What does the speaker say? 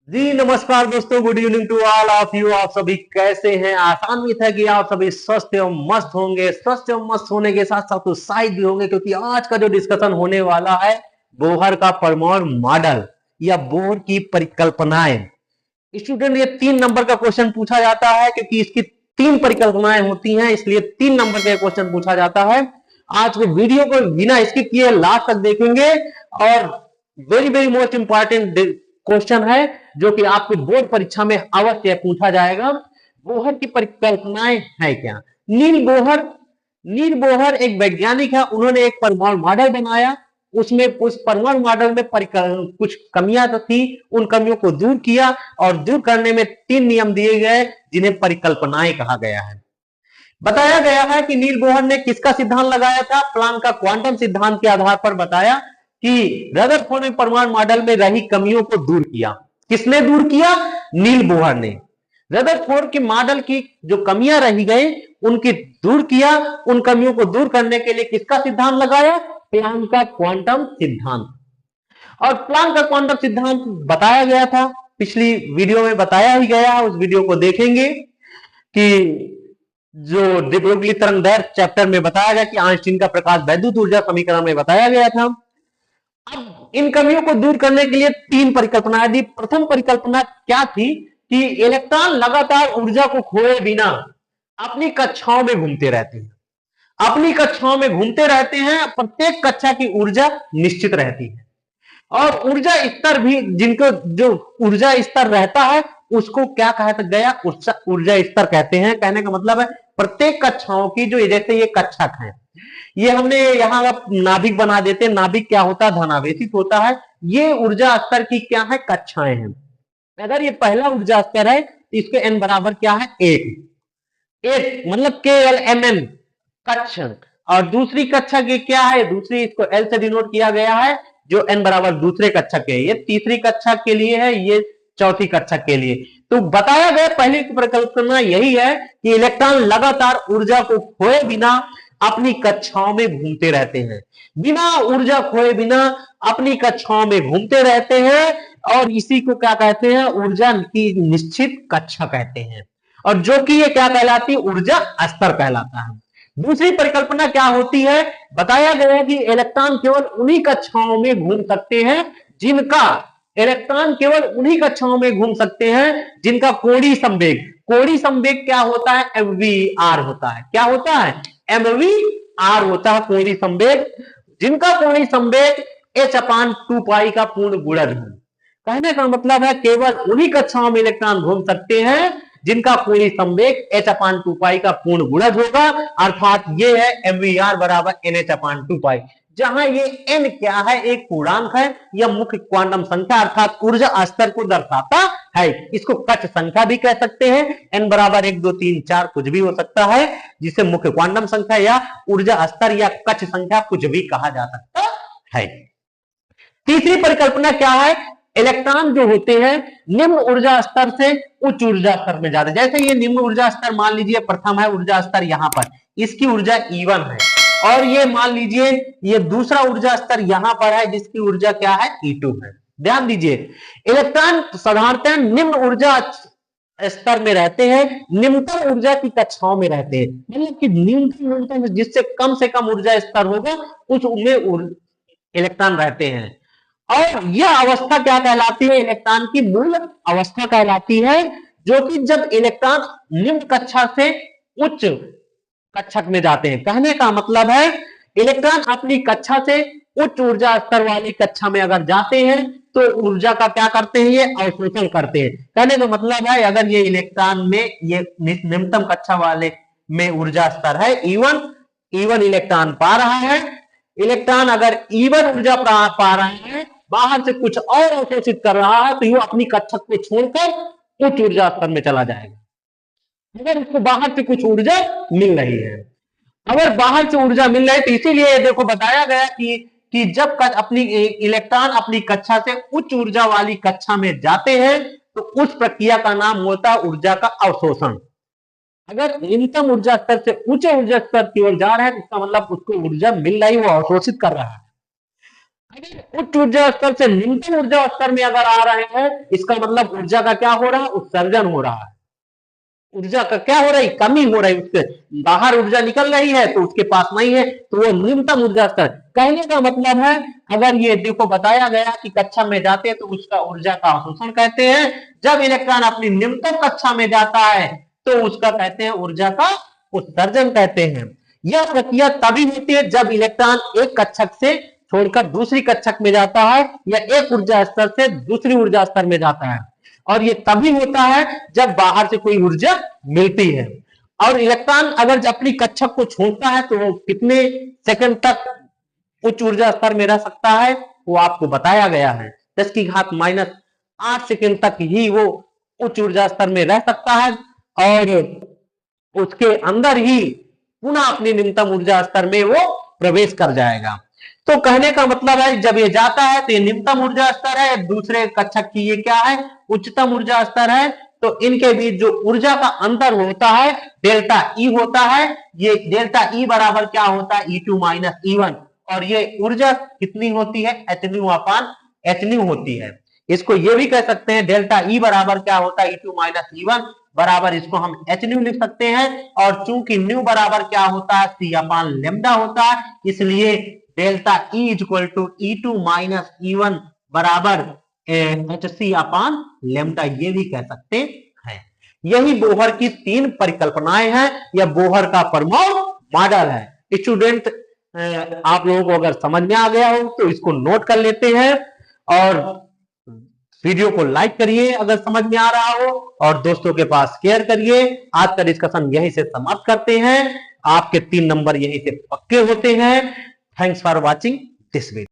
जी नमस्कार दोस्तों, good evening to all of you. आप सभी कैसे हैं? आशा उम्मीद है कि आप सभी स्वस्थ एवं मस्त होंगे। स्वस्थ एवं मस्त होने के साथ साथ उत्साहित भी होंगे, क्योंकि आज का जो डिस्कशन होने वाला है बोहर का परमाणु मॉडल या बोहर की परिकल्पनाएं। स्टूडेंट, ये 3 नंबर का क्वेश्चन पूछा जाता है, क्योंकि इसकी 3 परिकल्पनाएं होती हैं, इसलिए 3 नंबर का क्वेश्चन पूछा जाता है। आज के वीडियो को बिना स्किप किए लास्ट तक देखेंगे और very very most important question है जो कि आपके बोर्ड परीक्षा में अवश्य पूछा जाएगा। बोहर की परिकल्पनाएं है क्या? नील बोहर नील बोहर एक वैज्ञानिक है। उन्होंने एक परमाणु मॉडल बनाया। उसमें उस परमाणु मॉडल में कुछ कमियां तो थी, उन कमियों को दूर किया और दूर करने में 3 नियम दिए गए, जिन्हें परिकल्पनाएं कहा गया है। बताया गया है कि नील बोहर ने किसका सिद्धांत लगाया था? प्लांक का क्वांटम सिद्धांत के आधार पर बताया कि रदरफोर्ड ने परमाणु मॉडल में रही कमियों को दूर किया। किसने दूर किया? नील बोहर ने। रदरफोर्ड के मॉडल की जो कमियां रही गई उनकी दूर किया। उन कमियों को दूर करने के लिए किसका सिद्धांत लगाया? प्लांक का क्वांटम सिद्धांत। और प्लांक का क्वांटम सिद्धांत बताया गया था, पिछली वीडियो में बताया ही गया है। उस वीडियो को देखेंगे कि जो डिब्रोगली तरंग दैर्घ्य चैप्टर में बताया गया कि आइंस्टीन का प्रकाश वैद्युत ऊर्जा समीकरण में बताया गया था। अब इन कमियों को दूर करने के लिए 3 परिकल्पनाएं दी। प्रथम परिकल्पना क्या थी कि इलेक्ट्रॉन लगातार ऊर्जा को खोए बिना अपनी कक्षाओं में घूमते रहते हैं। अपनी कक्षाओं में घूमते रहते हैं। प्रत्येक कक्षा की ऊर्जा निश्चित रहती है और ऊर्जा स्तर भी, जिनको जो ऊर्जा स्तर रहता है उसको क्या कहा गया? ऊर्जा स्तर कहते हैं। कहने का मतलब है प्रत्येक कक्षाओं की, जो जैसे ये कक्षक है, ये हमने यहाँ नाभिक बना देते हैं। नाभिक क्या होता है? धनावेशित होता है। ये ऊर्जा स्तर की क्या है? कक्षाएं हैं। अगर ये पहला ऊर्जा स्तर है तो इसके एन बराबर क्या है? 1 मतलब के एल एम एन कक्ष। और दूसरी कक्षा की क्या है? दूसरी, इसको एल से डिनोट किया गया है, जो एन बराबर दूसरे कक्षा के। ये तीसरी कक्षा के लिए है, ये चौथी कक्षा के लिए। तो बताया गया पहली परिकल्पना यही है कि इलेक्ट्रॉन लगातार ऊर्जा को खोए बिना अपनी कक्षाओं में घूमते रहते हैं। बिना ऊर्जा खोए बिना अपनी कक्षाओं में घूमते रहते हैं और इसी को क्या कहते हैं? ऊर्जा की निश्चित कक्षा कहते हैं। और जो कि ये क्या कहलाती है? ऊर्जा स्तर कहलाता है। दूसरी परिकल्पना क्या होती है? बताया गया कि इलेक्ट्रॉन केवल उन्हीं कक्षाओं में घूम सकते हैं जिनका इलेक्ट्रॉन केवल उन्हीं कक्षाओं में घूम सकते हैं जिनका कोणीय संवेग, कोणीय संवेग क्या होता है? एमवीआर होता है। क्या होता है? एमवीआर होता है कोणीय संवेग। जिनका कोणीय संवेग h/2 का पूर्ण गुणज हो। कहने का मतलब है केवल उन्हीं कक्षाओं में इलेक्ट्रॉन घूम सकते हैं जिनका कोणीय संवेग h/2 का पूर्ण गुणज होगा। अर्थात ये है एमवीआर बराबर NH/2। जहां ये n क्या है? एक पूर्णांक है, यह मुख्य क्वांटम संख्या अर्थात ऊर्जा स्तर को दर्शाता है। इसको कक्ष संख्या भी कह सकते हैं। n बराबर 1 2 3 4 कुछ भी हो सकता है, जिसे मुख्य क्वांटम संख्या या ऊर्जा स्तर या कक्ष संख्या कुछ भी कहा जा सकता है। तीसरी परिकल्पना क्या है? इलेक्ट्रॉन जो होते हैं निम्न ऊर्जा स्तर से उच्च ऊर्जा स्तर में जाते हैं। जैसे ये निम्न ऊर्जा स्तर मान लीजिए प्रथम है ऊर्जा स्तर, यहां पर इसकी ऊर्जा E1 है, और ये मान लीजिए ये दूसरा ऊर्जा स्तर यहां पर है जिसकी ऊर्जा क्या है? E2 है। ध्यान दीजिए, इलेक्ट्रॉन साधारणतः निम्न ऊर्जा स्तर में रहते हैं, निम्नतम ऊर्जा की कक्षाओं में रहते हैं। मतलब कि न्यूनतम जिससे कम से कम ऊर्जा स्तर होगा उस में इलेक्ट्रॉन रहते हैं। और यह अवस्था क्या कहलाती है? इलेक्ट्रॉन की मूल अवस्था कहलाती है, जो कि जब इलेक्ट्रॉन निम्न कक्षा से उच्च कक्षक में जाते हैं। कहने का मतलब है इलेक्ट्रॉन अपनी कक्षा से उच्च ऊर्जा स्तर वाली कक्षा में अगर जाते हैं तो ऊर्जा का क्या करते हैं? ये अवशोषण करते हैं। कहने का मतलब है अगर ये इलेक्ट्रॉन में ये निम्नतम कक्षा वाले में ऊर्जा स्तर है E1 इलेक्ट्रॉन पा रहा है। इलेक्ट्रॉन अगर E1 ऊर्जा पा रहा है, बाहर से कुछ और अवशोषित कर रहा है, तो यह अपनी कक्षक को छोड़कर उच्च ऊर्जा स्तर में चला जाएगा। अगर उसको बाहर से कुछ ऊर्जा मिल रही है, अगर बाहर से ऊर्जा मिल रही है, तो इसीलिए देखो बताया गया कि जब अपनी इलेक्ट्रॉन अपनी कक्षा से उच्च ऊर्जा वाली कक्षा में जाते हैं तो उस प्रक्रिया का नाम होता है ऊर्जा का अवशोषण। अगर निम्नतम ऊर्जा स्तर से उच्च ऊर्जा स्तर की ओर जा रहा है तो इसका मतलब उसको ऊर्जा मिल रही, वो अवशोषित कर रहा है। अगर उच्च ऊर्जा स्तर से निम्नतम ऊर्जा स्तर में अगर आ रहे हैं, इसका मतलब ऊर्जा का क्या हो रहा है, उत्सर्जन हो रहा है। ऊर्जा का क्या हो रहा है, कमी हो रही है, उसके बाहर ऊर्जा निकल रही है तो उसके पास नहीं है, तो वो निम्नतम ऊर्जा स्तर। कहने का मतलब है, अगर ये देखो बताया गया कि कक्षा में जाते हैं तो उसका ऊर्जा का अवशोषण कहते हैं, जब इलेक्ट्रॉन अपनी निम्नतम कक्षा में जाता है तो उसका कहते हैं ऊर्जा का उत्सर्जन कहते हैं। यह प्रक्रिया तभी होती है जब इलेक्ट्रॉन एक कक्षक से छोड़कर दूसरी कक्षक में जाता है या एक ऊर्जा स्तर से दूसरी ऊर्जा स्तर में जाता है, और ये तभी होता है जब बाहर से कोई ऊर्जा मिलती है। और इलेक्ट्रॉन अगर अपनी कक्षक को छोड़ता है तो वो कितने सेकंड तक उच्च ऊर्जा स्तर में रह सकता है, वो आपको बताया गया है। 10⁻⁸ तक ही वो उच्च ऊर्जा स्तर में रह सकता है, और उसके अंदर ही पुनः अपनी निम्नतम ऊर्जा स्तर में वो प्रवेश कर जाएगा। तो कहने का मतलब है, जब ये जाता है तो ये निम्नतम ऊर्जा स्तर है, दूसरे कक्षक की ये क्या है, उच्चतम ऊर्जा स्तर है। तो इनके बीच जो ऊर्जा का अंतर होता है डेल्टा ई होता है। ये डेल्टा ई बराबर क्या होता है, E2 माइनस E1, और ये ऊर्जा कितनी होती है, एच अपान एच होती है। इसको ये भी कह सकते हैं डेल्टा ई बराबर क्या होता है, E2 माइनस E1 बराबर, इसको हम एच लिख सकते हैं। और चूंकि न्यू बराबर क्या होता है, सी अपान लेमडा होता है, इसलिए delta E equal to E2 minus E1 बराबर एच सी अपान लेमडा, ये भी कह सकते हैं। यही बोहर की 3 परिकल्पनाएं हैं, या बोहर का परमाणु मॉडल है। स्टूडेंट, आप लोगों को अगर समझ में आ गया हो तो इसको नोट कर लेते हैं, और वीडियो को लाइक करिए अगर समझ में आ रहा हो, और दोस्तों के पास शेयर करिए। आज का डिस्कशन यहीं से समाप्त करते हैं। आपके 3 नंबर यहीं से पक्के होते हैं। Thanks for watching this video.